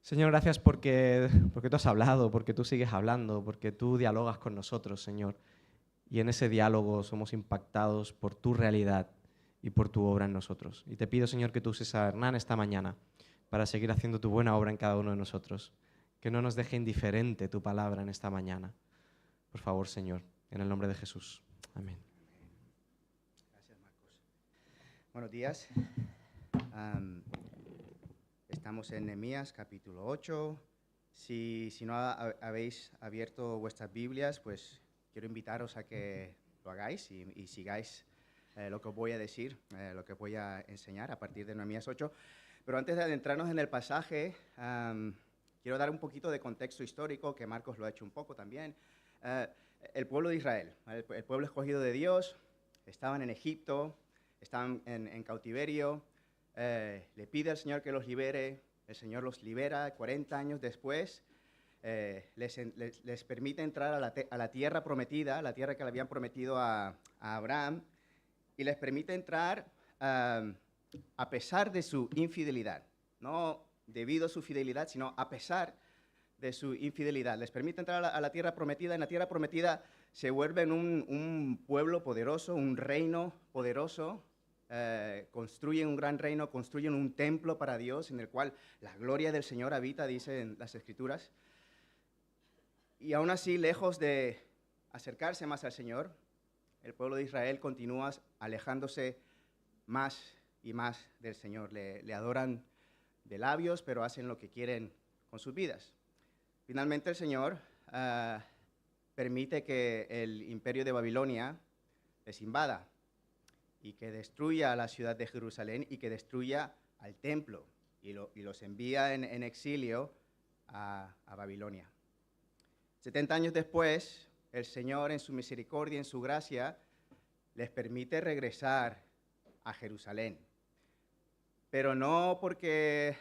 Señor, gracias porque tú has hablado, porque tú sigues hablando, porque tú dialogas con nosotros, Señor. Y en ese diálogo somos impactados por tu realidad y por tu obra en nosotros. Y te pido, Señor, que tú uses a Hernán esta mañana para seguir haciendo tu buena obra en cada uno de nosotros. Que no nos deje indiferente tu palabra en esta mañana. Por favor, Señor, en el nombre de Jesús. Amén. Gracias, Marcos. Buenos días. Estamos en Nehemías, capítulo 8. Si no habéis abierto vuestras Biblias, pues quiero invitaros a que lo hagáis y sigáis lo que os voy a decir, lo que voy a enseñar a partir de Nehemías 8. Pero antes de adentrarnos en el pasaje, quiero dar un poquito de contexto histórico, que Marcos lo ha hecho un poco también. El pueblo de Israel, el pueblo escogido de Dios, estaban en Egipto, estaban en cautiverio. Le pide al Señor que los libere, el Señor los libera. 40 años después les permite entrar a la tierra prometida, la tierra que le habían prometido a Abraham, y les permite entrar a pesar de su infidelidad, no debido a su fidelidad, sino a pesar de su infidelidad. Les permite entrar a la tierra prometida. En la tierra prometida se vuelven un pueblo poderoso, un reino poderoso. Construyen un gran reino, construyen un templo para Dios en el cual la gloria del Señor habita, dicen las Escrituras. Y aún así, lejos de acercarse más al Señor, el pueblo de Israel continúa alejándose más y más del Señor. Le adoran de labios, pero hacen lo que quieren con sus vidas. Finalmente el Señor permite que el imperio de Babilonia les invada y que destruya la ciudad de Jerusalén y que destruya al templo y los envía en exilio a Babilonia. 70 años después, el Señor en su misericordia, en su gracia, les permite regresar a Jerusalén. Pero no porque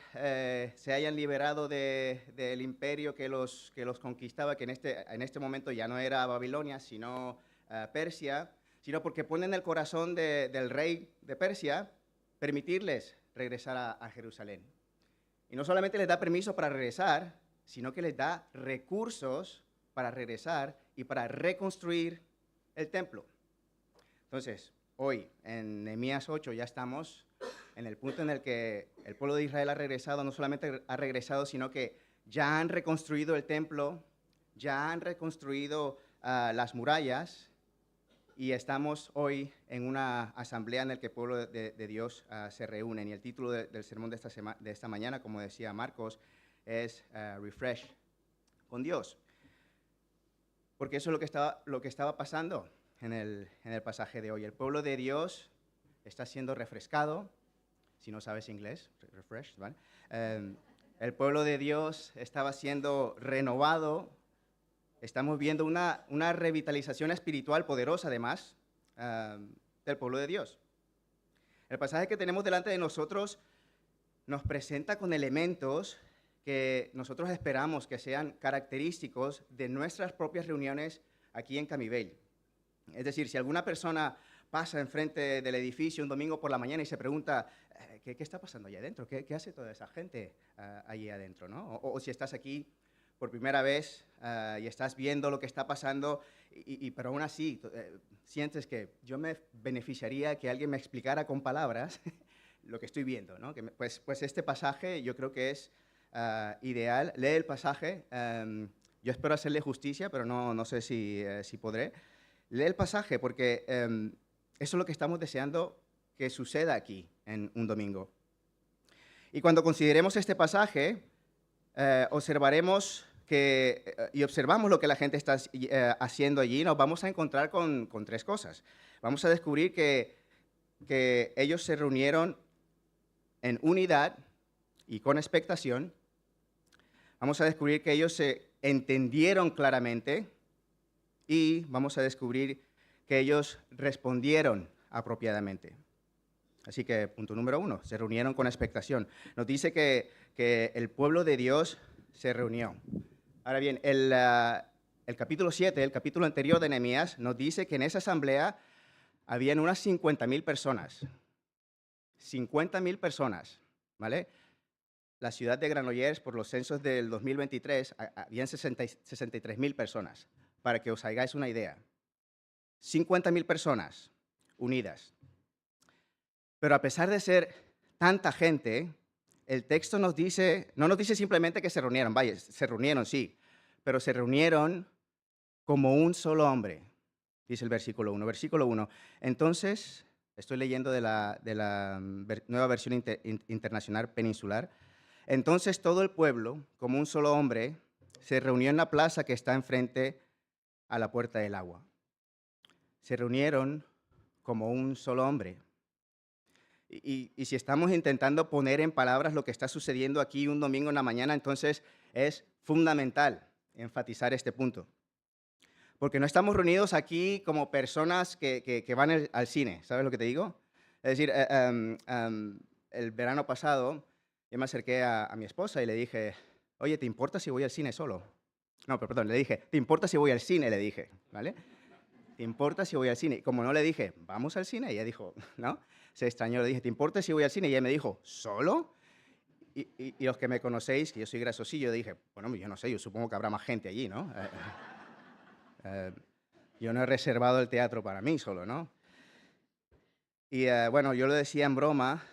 se hayan liberado del imperio que los conquistaba, que en este momento ya no era Babilonia, sino Persia, sino porque ponen el corazón del rey de Persia permitirles regresar a Jerusalén. Y no solamente les da permiso para regresar, sino que les da recursos para regresar y para reconstruir el templo. Entonces, hoy en Nehemías 8 ya estamos en el punto en el que el pueblo de Israel ha regresado. No solamente ha regresado, sino que ya han reconstruido el templo, ya han reconstruido las murallas, y estamos hoy en una asamblea en la que el pueblo de Dios se reúne. Y el título del sermón de esta mañana, como decía Marcos, es Refresh con Dios. Porque eso es lo que estaba pasando en el pasaje de hoy. El pueblo de Dios está siendo refrescado. Si no sabes inglés, refresh, ¿vale? El pueblo de Dios estaba siendo renovado. Estamos viendo una revitalización espiritual poderosa, además, del pueblo de Dios. El pasaje que tenemos delante de nosotros nos presenta con elementos que nosotros esperamos que sean característicos de nuestras propias reuniones aquí en Camibell. Es decir, si alguna persona pasa enfrente del edificio un domingo por la mañana y se pregunta, ¿qué está pasando allá adentro? ¿Qué hace toda esa gente allí adentro, ¿no? O si estás aquí por primera vez y estás viendo lo que está pasando, pero aún así sientes que yo me beneficiaría que alguien me explicara con palabras lo que estoy viendo, ¿no? Pues este pasaje yo creo que es ideal. Lee el pasaje. Yo espero hacerle justicia, pero no sé si podré. Lee el pasaje porque eso es lo que estamos deseando que suceda aquí en un domingo. Y cuando consideremos este pasaje, observamos lo que la gente está haciendo allí. Nos vamos a encontrar con tres cosas. Vamos a descubrir que ellos se reunieron en unidad y con expectación. Vamos a descubrir que ellos se entendieron claramente y vamos a descubrir que ellos respondieron apropiadamente. Así que, punto número 1, se reunieron con expectación. Nos dice que el pueblo de Dios se reunió. Ahora bien, el capítulo 7, el capítulo anterior de Nehemías, nos dice que en esa asamblea habían unas 50,000 personas. 50,000 personas, ¿vale? la ciudad de Granollers, por los censos del 2023, habían 63.000 personas, para que os hagáis una idea. 50.000 personas unidas. Pero a pesar de ser tanta gente, el texto no nos dice simplemente que se reunieron, vaya, se reunieron, sí, pero se reunieron como un solo hombre, dice el versículo 1. Versículo 1. Entonces, estoy leyendo de la nueva versión internacional peninsular. Entonces todo el pueblo, como un solo hombre, se reunió en la plaza que está enfrente a la puerta del agua. Se reunieron como un solo hombre. Y si estamos intentando poner en palabras lo que está sucediendo aquí un domingo en la mañana, entonces es fundamental enfatizar este punto. Porque no estamos reunidos aquí como personas que van al cine, ¿sabes lo que te digo? Es decir, el verano pasado yo me acerqué a mi esposa y le dije, oye, ¿te importa si voy al cine solo? No, pero perdón, le dije, ¿te importa si voy al cine? Le dije, ¿vale? ¿Te importa si voy al cine? Y como no le dije, ¿vamos al cine? Ella dijo, ¿no? Se extrañó, le dije, ¿te importa si voy al cine? Y ella me dijo, ¿solo? Y los que me conocéis, que yo soy grasosillo, dije, bueno, yo no sé, yo supongo que habrá más gente allí, ¿no? Yo no he reservado el teatro para mí solo, ¿no? Y bueno, yo lo decía en broma,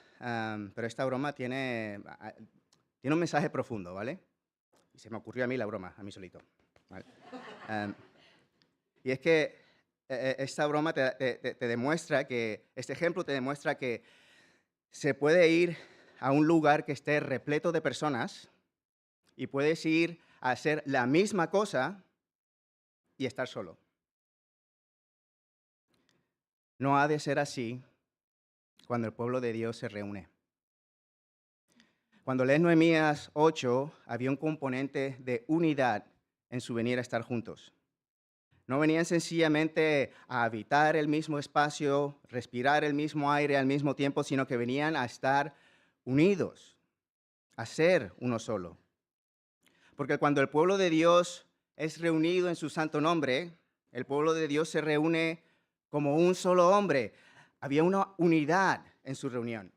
pero esta broma tiene un mensaje profundo, ¿vale? Y se me ocurrió a mí la broma, a mí solito, ¿vale? Y es que esta broma te demuestra que, este ejemplo te demuestra que se puede ir a un lugar que esté repleto de personas y puedes ir a hacer la misma cosa y estar solo. No ha de ser así cuando el pueblo de Dios se reúne. Cuando lees Nehemías 8, había un componente de unidad en su venir a estar juntos. No venían sencillamente a habitar el mismo espacio, respirar el mismo aire al mismo tiempo, sino que venían a estar unidos, a ser uno solo. Porque cuando el pueblo de Dios es reunido en su santo nombre, el pueblo de Dios se reúne como un solo hombre. Había una unidad en su reunión.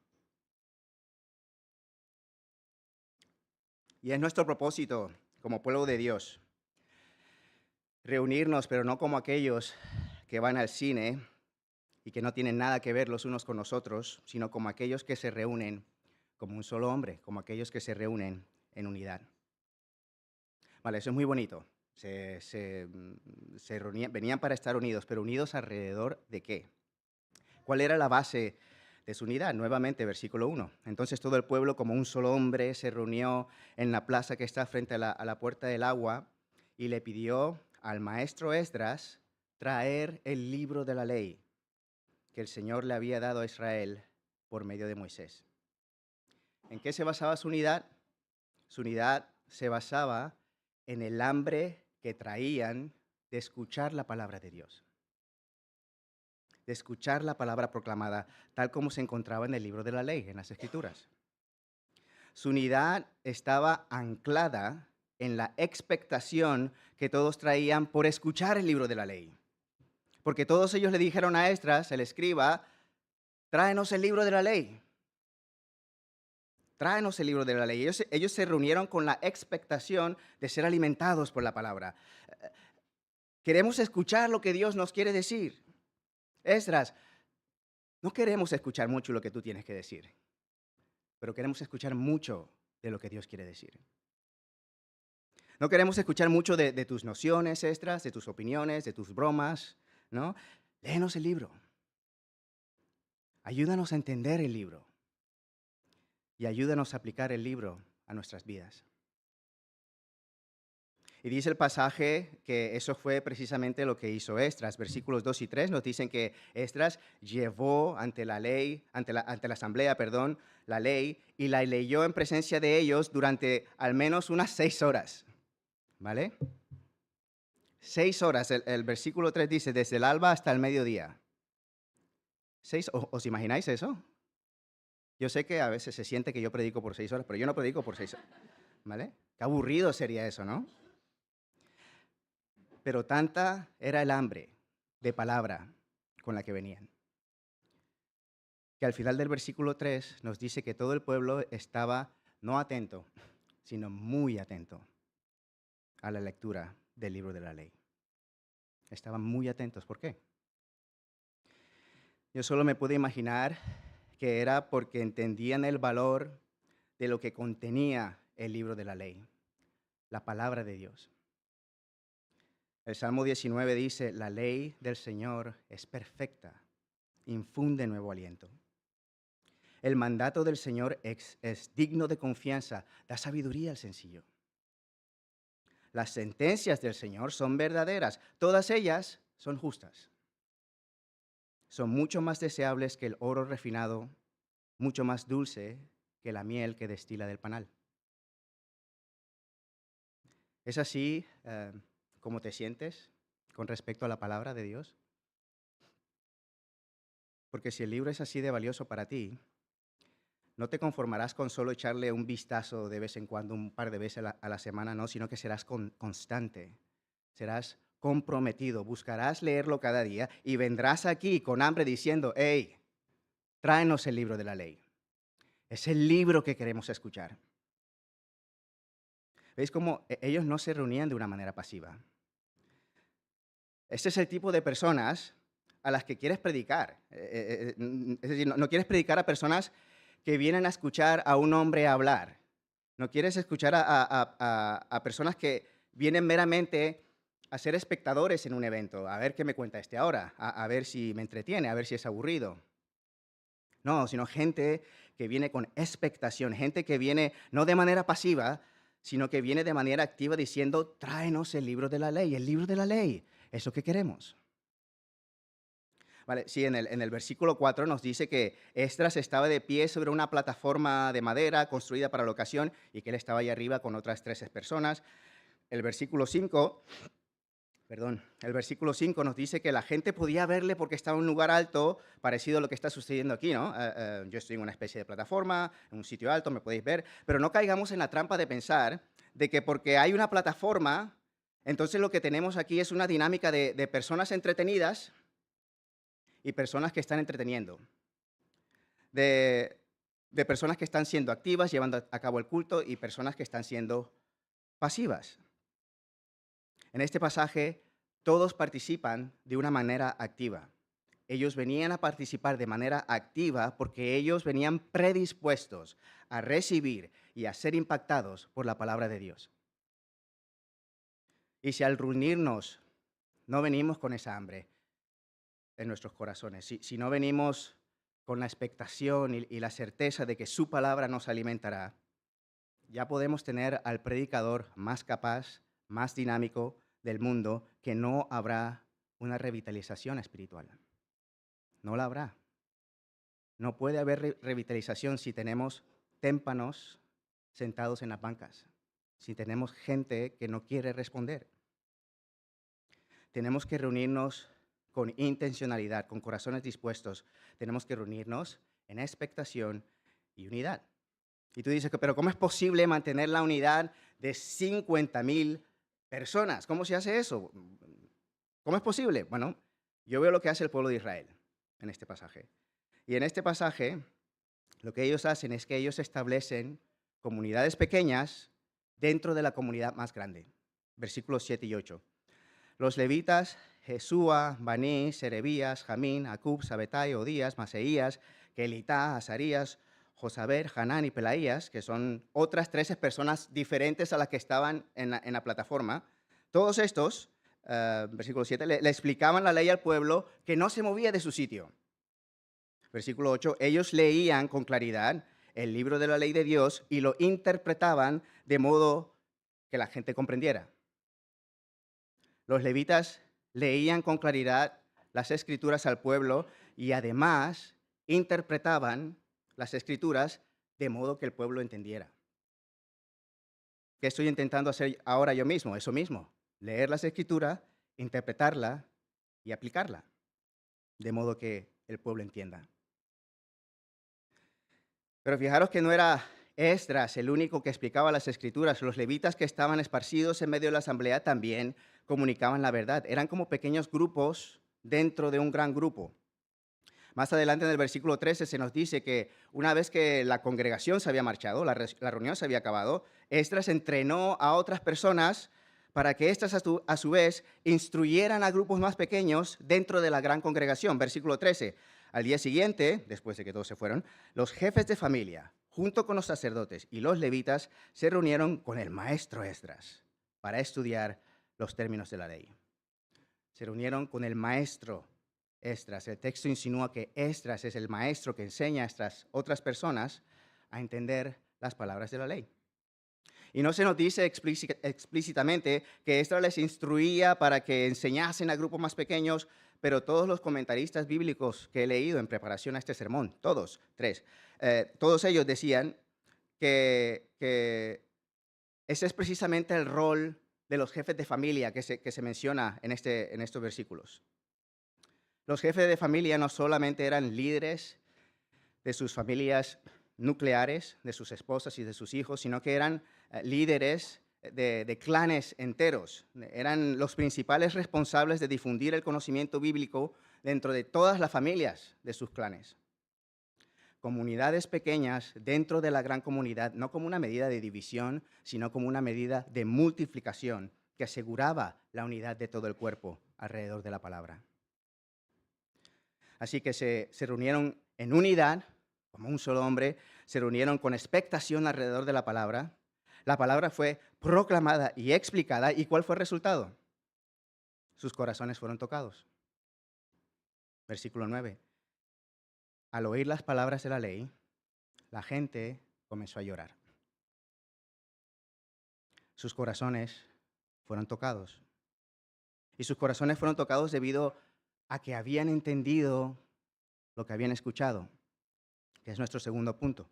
Y es nuestro propósito como pueblo de Dios reunirnos, pero no como aquellos que van al cine y que no tienen nada que ver los unos con los otros, sino como aquellos que se reúnen como un solo hombre, como aquellos que se reúnen en unidad. Vale, eso es muy bonito. Venían para estar unidos, pero unidos alrededor de qué? ¿Cuál era la base de su unidad? Nuevamente, versículo 1. Entonces todo el pueblo como un solo hombre se reunió en la plaza que está frente a la puerta del agua y le pidió al maestro Esdras traer el libro de la ley que el Señor le había dado a Israel por medio de Moisés. ¿En qué se basaba su unidad? Su unidad se basaba en el hambre que traían de escuchar la palabra de Dios, de escuchar la palabra proclamada, tal como se encontraba en el libro de la ley, en las Escrituras. Su unidad estaba anclada en la expectación que todos traían por escuchar el libro de la ley. Porque todos ellos le dijeron a Esdras, el escriba, tráenos el libro de la ley. Tráenos el libro de la ley. Ellos se reunieron con la expectación de ser alimentados por la palabra. Queremos escuchar lo que Dios nos quiere decir. Esdras, no queremos escuchar mucho lo que tú tienes que decir, pero queremos escuchar mucho de lo que Dios quiere decir. No queremos escuchar mucho de tus nociones, Esdras, de tus opiniones, de tus bromas, ¿no? Léenos el libro. Ayúdanos a entender el libro. Y ayúdanos a aplicar el libro a nuestras vidas. Y dice el pasaje que eso fue precisamente lo que hizo Esdras. Versículos 2 y 3 nos dicen que Esdras llevó ante la asamblea, la ley, y la leyó en presencia de ellos durante al menos unas 6 horas. ¿Vale? 6 horas. El versículo 3 dice, desde el alba hasta el mediodía. ¿Os imagináis eso? Yo sé que a veces se siente que yo predico por 6 horas, pero yo no predico por 6 horas. ¿Vale? Qué aburrido sería eso, ¿no? Pero tanta era el hambre de palabra con la que venían, que al final del versículo 3 nos dice que todo el pueblo estaba no atento, sino muy atento a la lectura del libro de la ley. Estaban muy atentos. ¿Por qué? Yo solo me pude imaginar que era porque entendían el valor de lo que contenía el libro de la ley, la palabra de Dios. El Salmo 19 dice, la ley del Señor es perfecta, infunde nuevo aliento. El mandato del Señor es digno de confianza, da sabiduría al sencillo. Las sentencias del Señor son verdaderas, todas ellas son justas. Son mucho más deseables que el oro refinado, mucho más dulce que la miel que destila del panal. ¿Es así como te sientes con respecto a la palabra de Dios? Porque si el libro es así de valioso para ti, no te conformarás con solo echarle un vistazo de vez en cuando, un par de veces a la semana, no, sino que serás constante, serás comprometido, buscarás leerlo cada día y vendrás aquí con hambre diciendo, hey, tráenos el libro de la ley. Es el libro que queremos escuchar. ¿Veis cómo ellos no se reunían de una manera pasiva? Este es el tipo de personas a las que quieres predicar. Es decir, no quieres predicar a personas que vienen a escuchar a un hombre hablar. No quieres escuchar a personas que vienen meramente a ser espectadores en un evento, a ver qué me cuenta este ahora, a ver si me entretiene, a ver si es aburrido. No, sino gente que viene con expectación, gente que viene no de manera pasiva, sino que viene de manera activa diciendo, tráenos el libro de la ley, el libro de la ley, es lo que queremos. Vale, sí, en el versículo 4 nos dice que Esdras estaba de pie sobre una plataforma de madera construida para la ocasión y que él estaba ahí arriba con otras 13 personas. El versículo 5 nos dice que la gente podía verle porque estaba en un lugar alto, parecido a lo que está sucediendo aquí, ¿no? Yo estoy en una especie de plataforma, en un sitio alto, me podéis ver, pero no caigamos en la trampa de pensar de que porque hay una plataforma, entonces lo que tenemos aquí es una dinámica de personas entretenidas y personas que están entreteniendo, de personas que están siendo activas, llevando a cabo el culto, y personas que están siendo pasivas. En este pasaje, todos participan de una manera activa. Ellos venían a participar de manera activa porque ellos venían predispuestos a recibir y a ser impactados por la palabra de Dios. Y si al reunirnos no venimos con esa hambre en nuestros corazones, si no venimos con la expectación y la certeza de que su palabra nos alimentará, ya podemos tener al predicador más capaz, más dinámico del mundo, que no habrá una revitalización espiritual. No la habrá. No puede haber revitalización si tenemos témpanos sentados en las bancas, si tenemos gente que no quiere responder. Tenemos que reunirnos con intencionalidad, con corazones dispuestos. Tenemos que reunirnos en expectación y unidad. Y tú dices, pero ¿cómo es posible mantener la unidad de 50,000 personas? ¿Cómo se hace eso? ¿Cómo es posible? Bueno, yo veo lo que hace el pueblo de Israel en este pasaje. Y en este pasaje, lo que ellos hacen es que ellos establecen comunidades pequeñas dentro de la comunidad más grande. Versículos 7 y 8. Los levitas, Jesúa, Baní, Serebías, Jamín, Acub, Sabetai, Odías, Maseías, Kelitá, Azarías, Josaber, Hanán y Pelaías, que son otras 13 personas diferentes a las que estaban en la plataforma. Todos estos, versículo 7, le explicaban la ley al pueblo que no se movía de su sitio. Versículo 8, ellos leían con claridad el libro de la ley de Dios y lo interpretaban de modo que la gente comprendiera. Los levitas leían con claridad las escrituras al pueblo y además interpretaban las escrituras de modo que el pueblo entendiera. ¿Qué estoy intentando hacer ahora yo mismo? Eso mismo, leer las escrituras, interpretarla y aplicarla, de modo que el pueblo entienda. Pero fijaros que no era Esdras el único que explicaba las escrituras. Los levitas que estaban esparcidos en medio de la asamblea también comunicaban la verdad. Eran como pequeños grupos dentro de un gran grupo. Más adelante en el versículo 13 se nos dice que una vez que la congregación se había marchado, la reunión se había acabado, Esdras entrenó a otras personas para que éstas a su vez instruyeran a grupos más pequeños dentro de la gran congregación. Versículo 13. Al día siguiente, después de que todos se fueron, los jefes de familia, junto con los sacerdotes y los levitas, se reunieron con el maestro Esdras para estudiar los términos de la ley. Se reunieron con el maestro Esdras. El texto insinúa que Esdras es el maestro que enseña a estas otras personas a entender las palabras de la ley. Y no se nos dice explícitamente que Esdras les instruía para que enseñasen a grupos más pequeños, pero todos los comentaristas bíblicos que he leído en preparación a este sermón, todos ellos decían que ese es precisamente el rol de los jefes de familia que se menciona en estos versículos. Los jefes de familia no solamente eran líderes de sus familias nucleares, de sus esposas y de sus hijos, sino que eran líderes de clanes enteros. Eran los principales responsables de difundir el conocimiento bíblico dentro de todas las familias de sus clanes. Comunidades pequeñas dentro de la gran comunidad, no como una medida de división, sino como una medida de multiplicación que aseguraba la unidad de todo el cuerpo alrededor de la palabra. Así que se reunieron en unidad, como un solo hombre, se reunieron con expectación alrededor de la palabra. La palabra fue proclamada y explicada. ¿Y cuál fue el resultado? Sus corazones fueron tocados. Versículo 9. Al oír las palabras de la ley, la gente comenzó a llorar. Sus corazones fueron tocados. Y sus corazones fueron tocados debido a que habían entendido lo que habían escuchado, que es nuestro segundo punto.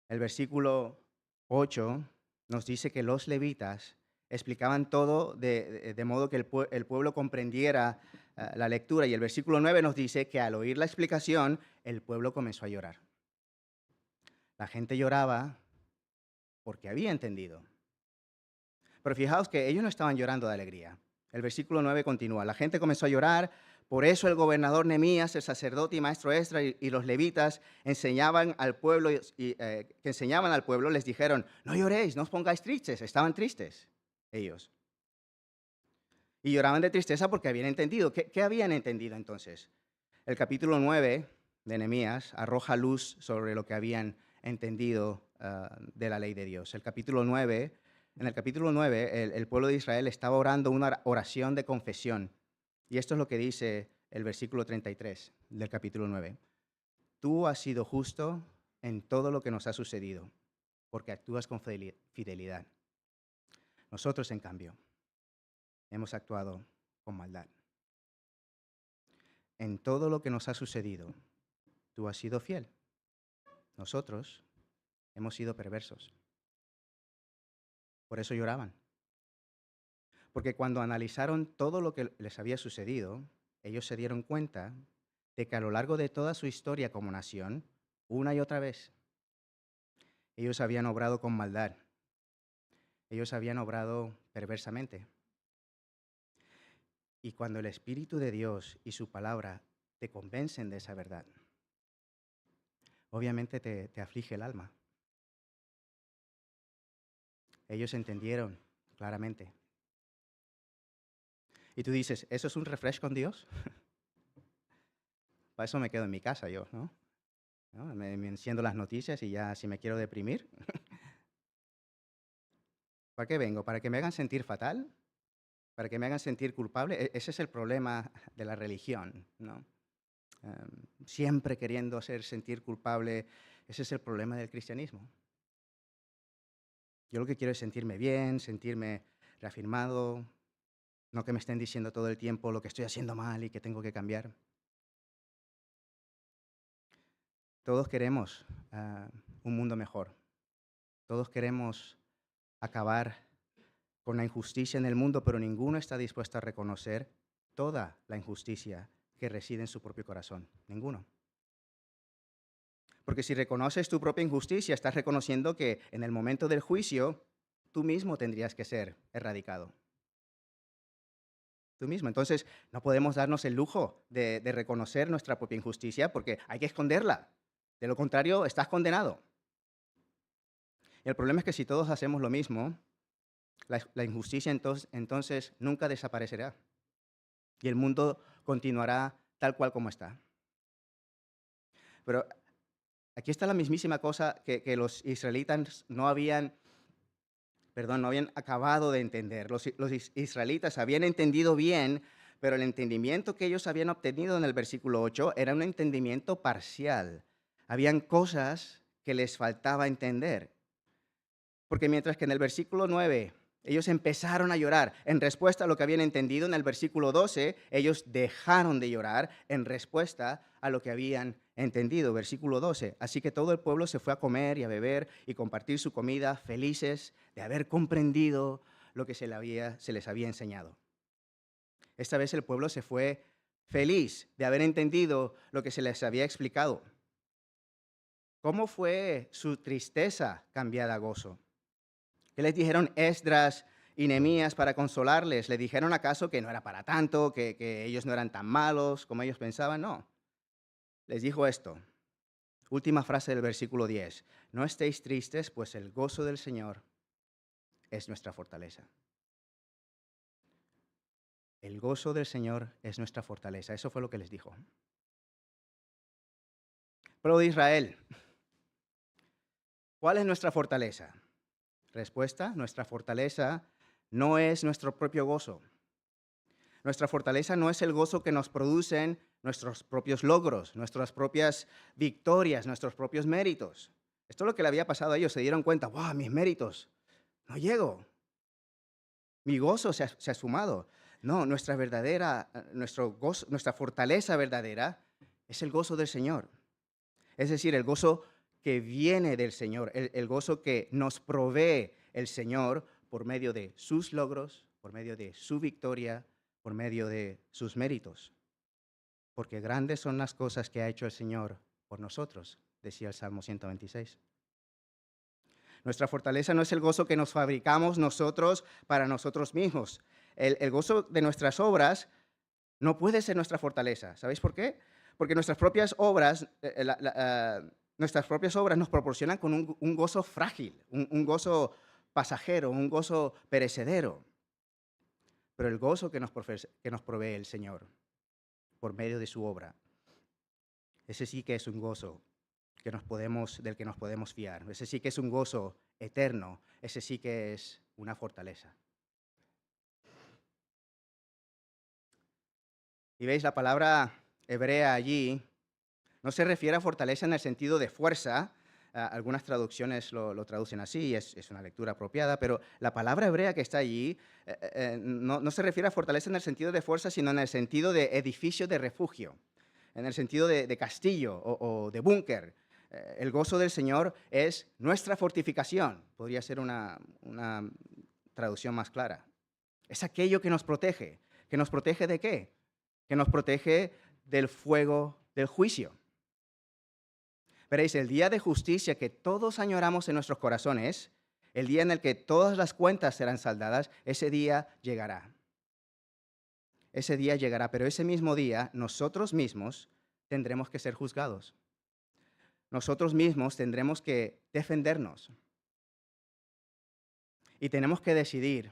El versículo 8 nos dice que los levitas explicaban todo de modo que el pueblo comprendiera la lectura. Y el versículo 9 nos dice que al oír la explicación, el pueblo comenzó a llorar. La gente lloraba porque había entendido. Pero fijaos que ellos no estaban llorando de alegría. El versículo 9 continúa. La gente comenzó a llorar, por eso el gobernador Nehemías, el sacerdote y maestro Esdras y los levitas enseñaban al pueblo, les dijeron, no lloréis, no os pongáis tristes. Estaban tristes ellos. Y lloraban de tristeza porque habían entendido. ¿Qué habían entendido entonces? El capítulo 9 de Nehemías arroja luz sobre lo que habían entendido de la ley de Dios. En el capítulo 9, el pueblo de Israel estaba orando una oración de confesión. Y esto es lo que dice el versículo 33 del capítulo 9. Tú has sido justo en todo lo que nos ha sucedido, porque actúas con fidelidad. Nosotros, en cambio, hemos actuado con maldad. En todo lo que nos ha sucedido, tú has sido fiel. Nosotros hemos sido perversos. Por eso lloraban. Porque cuando analizaron todo lo que les había sucedido, ellos se dieron cuenta de que a lo largo de toda su historia como nación, una y otra vez, ellos habían obrado con maldad. Ellos habían obrado perversamente. Y cuando el Espíritu de Dios y su palabra te convencen de esa verdad, obviamente te aflige el alma. Ellos entendieron claramente. Y tú dices, ¿eso es un refresh con Dios? Para eso me quedo en mi casa yo, ¿no? Me enciendo las noticias y ya si me quiero deprimir. ¿Para qué vengo? ¿Para que me hagan sentir fatal? ¿Para que me hagan sentir culpable? Ese es el problema de la religión, ¿no? Siempre queriendo hacer sentir culpable. Ese es el problema del cristianismo. Yo lo que quiero es sentirme bien, sentirme reafirmado, no que me estén diciendo todo el tiempo lo que estoy haciendo mal y que tengo que cambiar. Todos queremos un mundo mejor. Todos queremos acabar con la injusticia en el mundo, pero ninguno está dispuesto a reconocer toda la injusticia que reside en su propio corazón. Ninguno. Porque si reconoces tu propia injusticia, estás reconociendo que en el momento del juicio, tú mismo tendrías que ser erradicado. tú mismo. Entonces, no podemos darnos el lujo de reconocer nuestra propia injusticia porque hay que esconderla. De lo contrario, estás condenado. Y el problema es que si todos hacemos lo mismo, la injusticia entonces nunca desaparecerá. Y el mundo continuará tal cual como está. Pero aquí está la mismísima cosa que los israelitas no habían acabado de entender. Los israelitas habían entendido bien, pero el entendimiento que ellos habían obtenido en el versículo 8 era un entendimiento parcial. Habían cosas que les faltaba entender. Porque mientras que en el versículo 9 ellos empezaron a llorar en respuesta a lo que habían entendido, en el versículo 12 ellos dejaron de llorar en respuesta a lo que habían entendido. Versículo 12. Así que todo el pueblo se fue a comer y a beber y compartir su comida, felices de haber comprendido lo que se les había enseñado. Esta vez el pueblo se fue feliz de haber entendido lo que se les había explicado. ¿Cómo fue su tristeza cambiada a gozo? ¿Qué les dijeron Esdras y Nehemías para consolarles? ¿Le dijeron acaso que no era para tanto, que ellos no eran tan malos como ellos pensaban? No. Les dijo esto. Última frase del versículo 10. No estéis tristes, pues el gozo del Señor es nuestra fortaleza. El gozo del Señor es nuestra fortaleza. Eso fue lo que les dijo. Pueblo de Israel, ¿cuál es nuestra fortaleza? Respuesta, nuestra fortaleza no es nuestro propio gozo. Nuestra fortaleza no es el gozo que nos producen nuestros propios logros, nuestras propias victorias, nuestros propios méritos. Esto es lo que le había pasado a ellos. Se dieron cuenta, wow, mis méritos, no llego. Mi gozo se ha esfumado. No, nuestra fortaleza verdadera es el gozo del Señor. Es decir, el gozo que viene del Señor, el gozo que nos provee el Señor por medio de sus logros, por medio de su victoria, por medio de sus méritos. Porque grandes son las cosas que ha hecho el Señor por nosotros, decía el Salmo 126. Nuestra fortaleza no es el gozo que nos fabricamos nosotros para nosotros mismos. El gozo de nuestras obras no puede ser nuestra fortaleza. ¿Sabéis por qué? Porque nuestras propias obras nos proporcionan con un gozo frágil, un gozo pasajero, un gozo perecedero. Pero el gozo que nos provee el Señor por medio de su obra, ese sí que es un gozo del que nos podemos fiar. Ese sí que es un gozo eterno. Ese sí que es una fortaleza. Y veis, la palabra hebrea allí no se refiere a fortaleza en el sentido de fuerza. Algunas traducciones lo traducen así, es una lectura apropiada, pero la palabra hebrea que está allí no se refiere a fortaleza en el sentido de fuerza, sino en el sentido de edificio de refugio, en el sentido de castillo o de búnker. El gozo del Señor es nuestra fortificación, podría ser una traducción más clara. Es aquello que nos protege. ¿Que nos protege de qué? Que nos protege del fuego del juicio. Veréis, el día de justicia que todos añoramos en nuestros corazones, el día en el que todas las cuentas serán saldadas, ese día llegará. Ese día llegará, pero ese mismo día nosotros mismos tendremos que ser juzgados. Nosotros mismos tendremos que defendernos. Y tenemos que decidir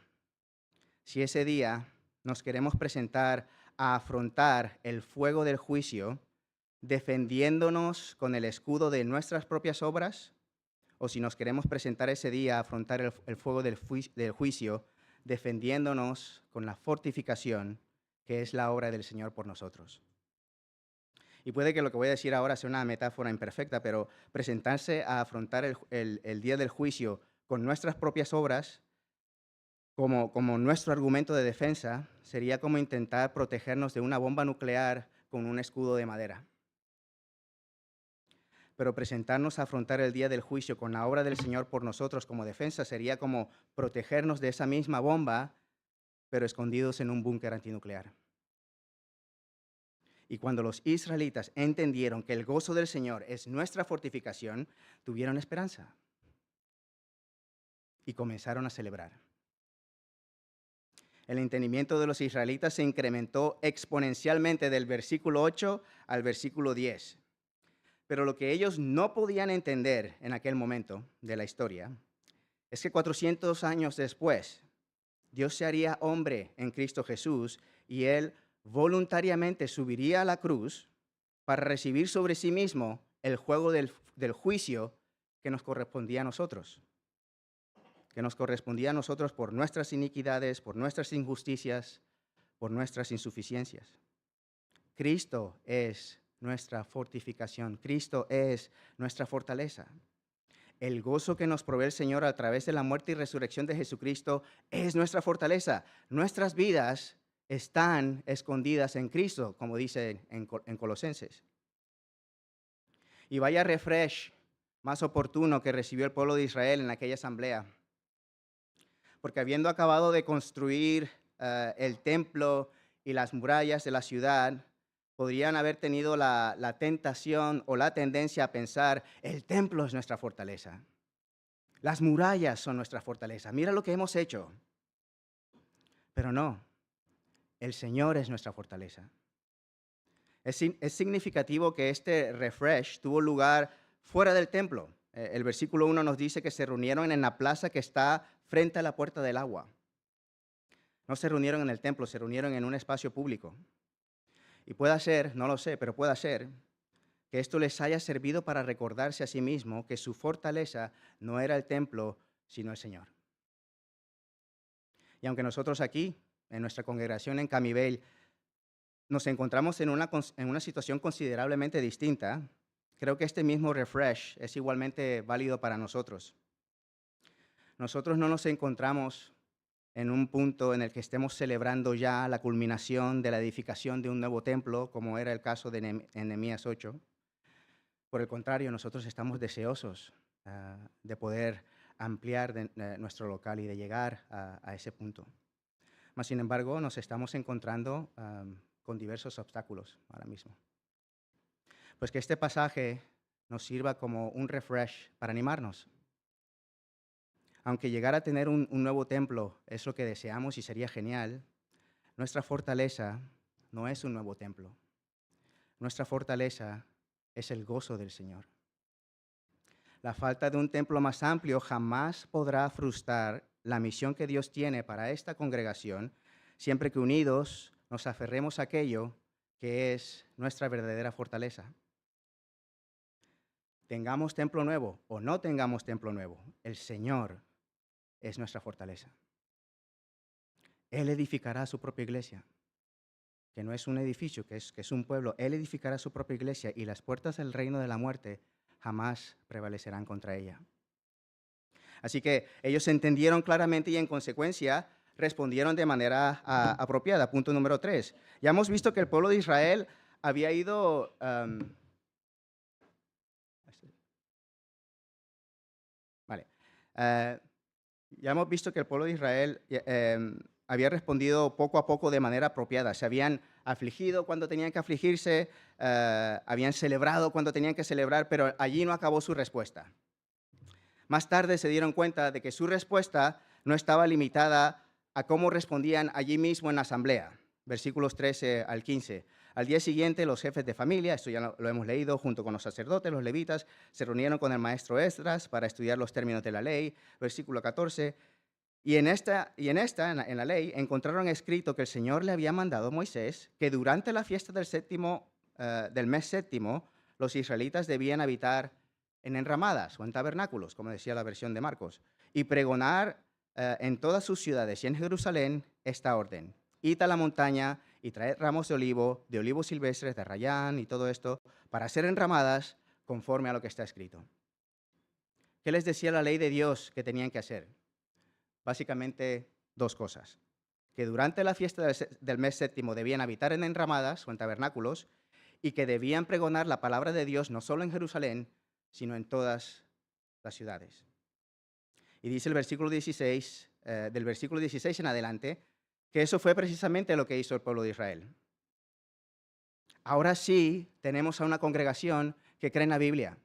si ese día nos queremos presentar a afrontar el fuego del juicio defendiéndonos con el escudo de nuestras propias obras, o si nos queremos presentar ese día a afrontar el fuego del juicio defendiéndonos con la fortificación que es la obra del Señor por nosotros. Y puede que lo que voy a decir ahora sea una metáfora imperfecta, pero presentarse a afrontar el día del juicio con nuestras propias obras como nuestro argumento de defensa sería como intentar protegernos de una bomba nuclear con un escudo de madera. Pero presentarnos a afrontar el día del juicio con la obra del Señor por nosotros como defensa sería como protegernos de esa misma bomba, pero escondidos en un búnker antinuclear. Y cuando los israelitas entendieron que el gozo del Señor es nuestra fortificación, tuvieron esperanza y comenzaron a celebrar. El entendimiento de los israelitas se incrementó exponencialmente del versículo 8 al versículo 10. Pero lo que ellos no podían entender en aquel momento de la historia es que 400 años después, Dios se haría hombre en Cristo Jesús y Él voluntariamente subiría a la cruz para recibir sobre sí mismo el juego del juicio que nos correspondía a nosotros. Que nos correspondía a nosotros por nuestras iniquidades, por nuestras injusticias, por nuestras insuficiencias. Cristo es nuestra fortificación, Cristo es nuestra fortaleza. El gozo que nos provee el Señor a través de la muerte y resurrección de Jesucristo es nuestra fortaleza. Nuestras vidas están escondidas en Cristo, como dice en Colosenses. Y vaya refresh más oportuno que recibió el pueblo de Israel en aquella asamblea. Porque habiendo acabado de construir el templo y las murallas de la ciudad, podrían haber tenido la tentación o la tendencia a pensar, el templo es nuestra fortaleza. Las murallas son nuestra fortaleza. Mira lo que hemos hecho. Pero no, el Señor es nuestra fortaleza. Es significativo que este refresh tuvo lugar fuera del templo. El versículo 1 nos dice que se reunieron en la plaza que está frente a la puerta del agua. No se reunieron en el templo, se reunieron en un espacio público. Y puede ser, no lo sé, pero puede ser que esto les haya servido para recordarse a sí mismo que su fortaleza no era el templo, sino el Señor. Y aunque nosotros aquí, en nuestra congregación en Camibel, nos encontramos en una situación considerablemente distinta, creo que este mismo refresh es igualmente válido para nosotros. Nosotros no nos encontramos en un punto en el que estemos celebrando ya la culminación de la edificación de un nuevo templo, como era el caso de Nehemías 8. Por el contrario, nosotros estamos deseosos de poder ampliar nuestro local y de llegar a ese punto. Mas, sin embargo, nos estamos encontrando con diversos obstáculos ahora mismo. Pues que este pasaje nos sirva como un refresh para animarnos. Aunque llegar a tener un nuevo templo es lo que deseamos y sería genial, nuestra fortaleza no es un nuevo templo. Nuestra fortaleza es el gozo del Señor. La falta de un templo más amplio jamás podrá frustrar la misión que Dios tiene para esta congregación, siempre que unidos nos aferremos a aquello que es nuestra verdadera fortaleza. Tengamos templo nuevo o no tengamos templo nuevo, el Señor es nuestra fortaleza. Él edificará su propia iglesia, que no es un edificio, que es un pueblo. Él edificará su propia iglesia y las puertas del reino de la muerte jamás prevalecerán contra ella. Así que ellos entendieron claramente y en consecuencia respondieron de manera apropiada. Punto número 3. Ya hemos visto que el pueblo de Israel había ido... ya hemos visto que el pueblo de Israel había respondido poco a poco de manera apropiada. Se habían afligido cuando tenían que afligirse, habían celebrado cuando tenían que celebrar, pero allí no acabó su respuesta. Más tarde se dieron cuenta de que su respuesta no estaba limitada a cómo respondían allí mismo en la asamblea. Versículos 13 al 15. Al día siguiente, los jefes de familia, esto ya lo hemos leído, junto con los sacerdotes, los levitas, se reunieron con el maestro Esdras para estudiar los términos de la ley. Versículo 14. Y en la ley encontraron escrito que el Señor le había mandado a Moisés que durante la fiesta del mes séptimo, los israelitas debían habitar en enramadas o en tabernáculos, como decía la versión de Marcos, y pregonar en todas sus ciudades y en Jerusalén esta orden. Id a la montaña y traed ramos de olivos silvestres, de rayán y todo esto, para ser enramadas conforme a lo que está escrito. ¿Qué les decía la ley de Dios que tenían que hacer? Básicamente dos cosas. Que durante la fiesta del mes séptimo debían habitar en enramadas o en tabernáculos y que debían pregonar la palabra de Dios no solo en Jerusalén, sino en todas las ciudades. Y dice el versículo 16, del versículo 16 en adelante, que eso fue precisamente lo que hizo el pueblo de Israel. Ahora sí tenemos a una congregación que cree en la Biblia.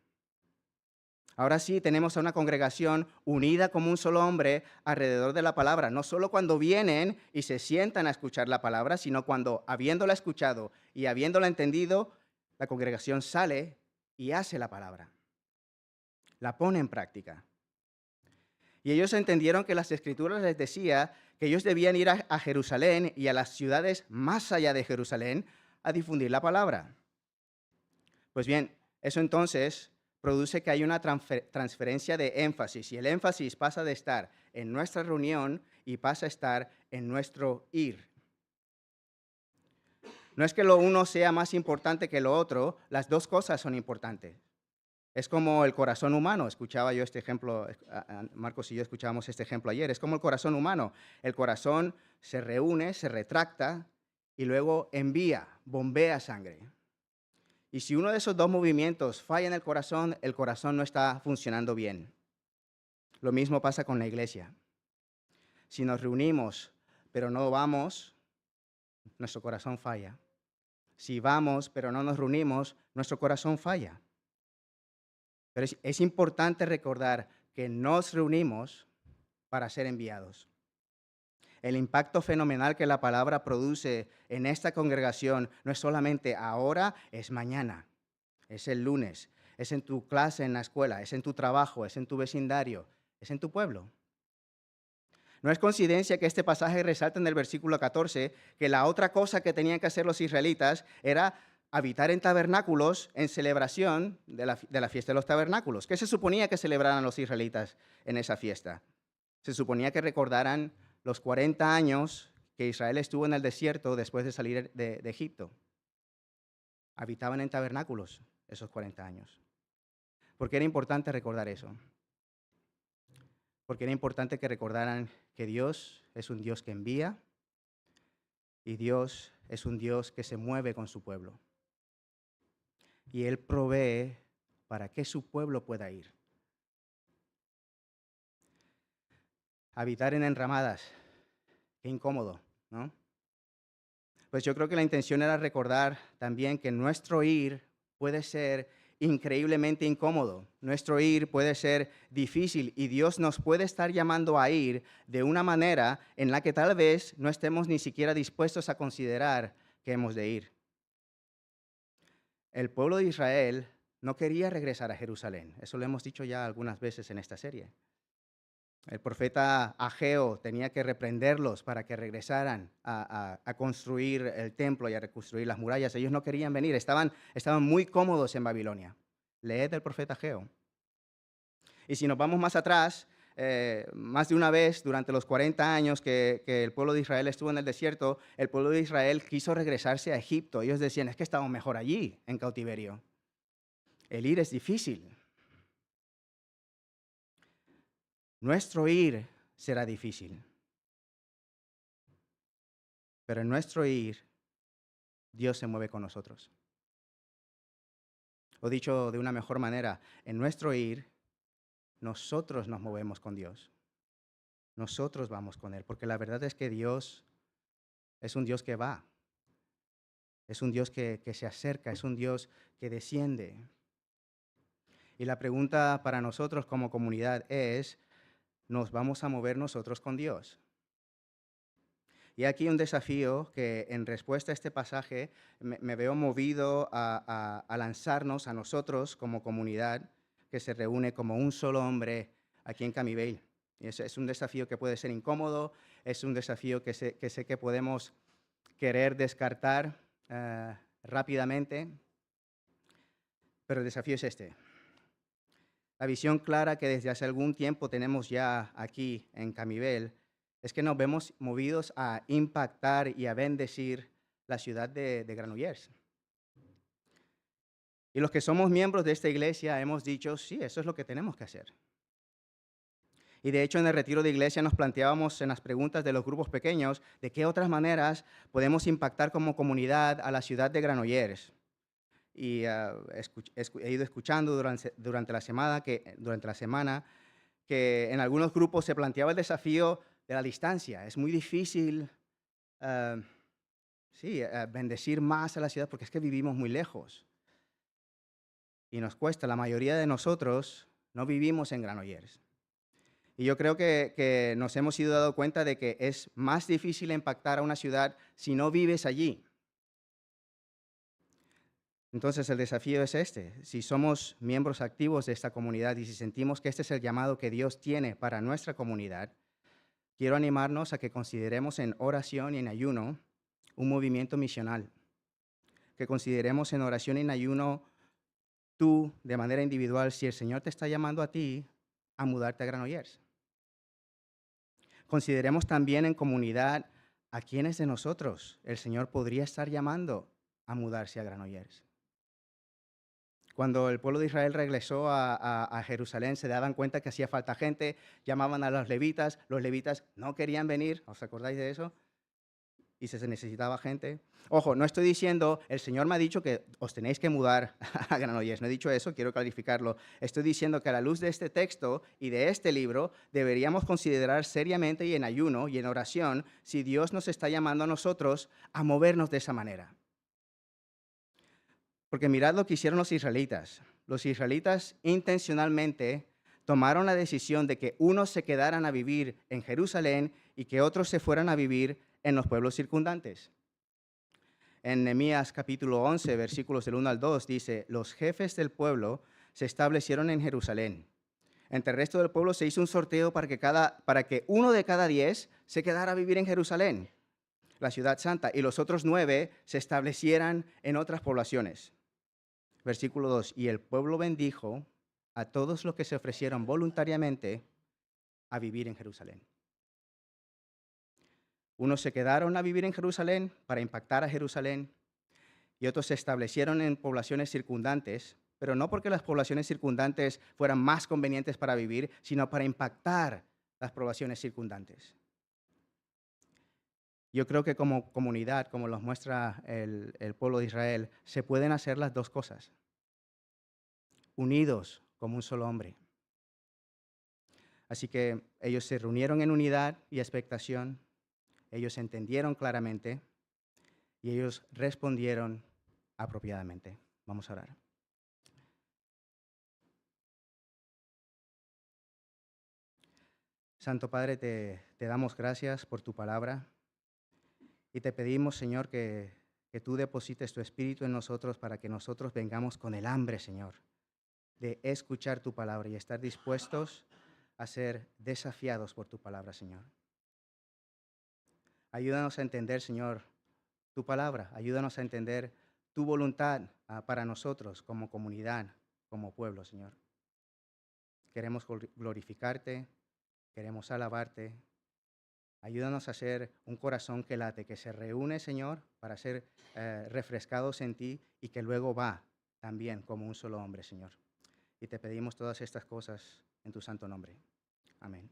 Ahora sí tenemos a una congregación unida como un solo hombre alrededor de la palabra, no solo cuando vienen y se sientan a escuchar la palabra, sino cuando, habiéndola escuchado y habiéndola entendido, la congregación sale y hace la palabra, la pone en práctica. Y ellos entendieron que las Escrituras les decía que ellos debían ir a Jerusalén y a las ciudades más allá de Jerusalén a difundir la palabra. Pues bien, eso entonces produce que hay una transferencia de énfasis, y el énfasis pasa de estar en nuestra reunión y pasa a estar en nuestro ir. No es que lo uno sea más importante que lo otro, las dos cosas son importantes. Es como el corazón humano, escuchaba yo este ejemplo, Marcos y yo escuchábamos este ejemplo ayer, es como el corazón humano. El corazón se reúne, se retracta y luego envía, bombea sangre. Y si uno de esos dos movimientos falla en el corazón no está funcionando bien. Lo mismo pasa con la iglesia. Si nos reunimos, pero no vamos, nuestro corazón falla. Si vamos, pero no nos reunimos, nuestro corazón falla. Pero es importante recordar que nos reunimos para ser enviados. El impacto fenomenal que la palabra produce en esta congregación no es solamente ahora, es mañana, es el lunes, es en tu clase en la escuela, es en tu trabajo, es en tu vecindario, es en tu pueblo. No es coincidencia que este pasaje resalta en el versículo 14 que la otra cosa que tenían que hacer los israelitas era habitar en tabernáculos en celebración de la fiesta de los tabernáculos. ¿Qué se suponía que celebraran los israelitas en esa fiesta? Se suponía que recordaran los 40 años que Israel estuvo en el desierto después de salir de Egipto. Habitaban en tabernáculos esos 40 años. ¿Por qué era importante recordar eso? Porque era importante que recordaran que Dios es un Dios que envía y Dios es un Dios que se mueve con su pueblo. Y Él provee para que su pueblo pueda ir. Habitar en enramadas, qué incómodo, ¿no? Pues yo creo que la intención era recordar también que nuestro ir puede ser increíblemente incómodo. Nuestro ir puede ser difícil y Dios nos puede estar llamando a ir de una manera en la que tal vez no estemos ni siquiera dispuestos a considerar que hemos de ir. El pueblo de Israel no quería regresar a Jerusalén. Eso lo hemos dicho ya algunas veces en esta serie. El profeta Ageo tenía que reprenderlos para que regresaran a construir el templo y a reconstruir las murallas. Ellos no querían venir, estaban muy cómodos en Babilonia. Leed del profeta Ageo. Y si nos vamos más atrás, más de una vez durante los 40 años que el pueblo de Israel estuvo en el desierto, el pueblo de Israel quiso regresarse a Egipto. Ellos decían, es que estamos mejor allí, en cautiverio. El ir es difícil. Nuestro ir será difícil. Pero en nuestro ir, Dios se mueve con nosotros. O dicho de una mejor manera, en nuestro ir, nosotros nos movemos con Dios. Nosotros vamos con Él, porque la verdad es que Dios es un Dios que va. Es un Dios que se acerca, es un Dios que desciende. Y la pregunta para nosotros como comunidad es, ¿nos vamos a mover nosotros con Dios? Y aquí un desafío que en respuesta a este pasaje me veo movido a lanzarnos a nosotros como comunidad que se reúne como un solo hombre aquí en Camivale. Y es un desafío que puede ser incómodo, es un desafío que sé que podemos querer descartar rápidamente, pero el desafío es este. La visión clara que desde hace algún tiempo tenemos ya aquí en Camivale es que nos vemos movidos a impactar y a bendecir la ciudad de Granollers. Y los que somos miembros de esta iglesia hemos dicho, sí, eso es lo que tenemos que hacer. Y de hecho en el retiro de iglesia nos planteábamos en las preguntas de los grupos pequeños de qué otras maneras podemos impactar como comunidad a la ciudad de Granollers. Y he ido escuchando durante la semana que en algunos grupos se planteaba el desafío de la distancia. Es muy difícil bendecir más a la ciudad porque es que vivimos muy lejos. Y nos cuesta, la mayoría de nosotros no vivimos en Granollers. Y yo creo que nos hemos ido dando cuenta de que es más difícil impactar a una ciudad si no vives allí. Entonces el desafío es este: si somos miembros activos de esta comunidad y si sentimos que este es el llamado que Dios tiene para nuestra comunidad, quiero animarnos a que consideremos en oración y en ayuno un movimiento misional, que consideremos en oración y en ayuno tú de manera individual si el Señor te está llamando a ti a mudarte a Granollers. Consideremos también en comunidad a quienes de nosotros el Señor podría estar llamando a mudarse a Granollers. Cuando el pueblo de Israel regresó a Jerusalén, se daban cuenta que hacía falta gente, llamaban a los levitas no querían venir, ¿os acordáis de eso? Y se necesitaba gente. Ojo, no estoy diciendo, el Señor me ha dicho que os tenéis que mudar a Granollers, no he dicho eso, quiero clarificarlo. Estoy diciendo que a la luz de este texto y de este libro, deberíamos considerar seriamente y en ayuno y en oración si Dios nos está llamando a nosotros a movernos de esa manera. Porque mirad lo que hicieron los israelitas. Los israelitas intencionalmente tomaron la decisión de que unos se quedaran a vivir en Jerusalén y que otros se fueran a vivir en los pueblos circundantes. En Nehemías capítulo 11, versículos del 1 al 2, dice: los jefes del pueblo se establecieron en Jerusalén. Entre el resto del pueblo se hizo un sorteo para que 1 de cada 10 se quedara a vivir en Jerusalén, la ciudad santa, y los otros 9 se establecieran en otras poblaciones. Versículo 2, y el pueblo bendijo a todos los que se ofrecieron voluntariamente a vivir en Jerusalén. Unos se quedaron a vivir en Jerusalén para impactar a Jerusalén y otros se establecieron en poblaciones circundantes, pero no porque las poblaciones circundantes fueran más convenientes para vivir, sino para impactar las poblaciones circundantes. Yo creo que como comunidad, como nos muestra el pueblo de Israel, se pueden hacer las dos cosas, unidos como un solo hombre. Así que ellos se reunieron en unidad y expectación, ellos entendieron claramente y ellos respondieron apropiadamente. Vamos a orar. Santo Padre, te damos gracias por tu palabra y te pedimos, Señor, que tú deposites tu espíritu en nosotros para que nosotros vengamos con el hambre, Señor, de escuchar tu palabra y estar dispuestos a ser desafiados por tu palabra, Señor. Ayúdanos a entender, Señor, tu palabra. Ayúdanos a entender tu voluntad para nosotros como comunidad, como pueblo, Señor. Queremos glorificarte, queremos alabarte. Ayúdanos a ser un corazón que late, que se reúne, Señor, para ser refrescados en ti y que luego va también como un solo hombre, Señor. Y te pedimos todas estas cosas en tu santo nombre. Amén.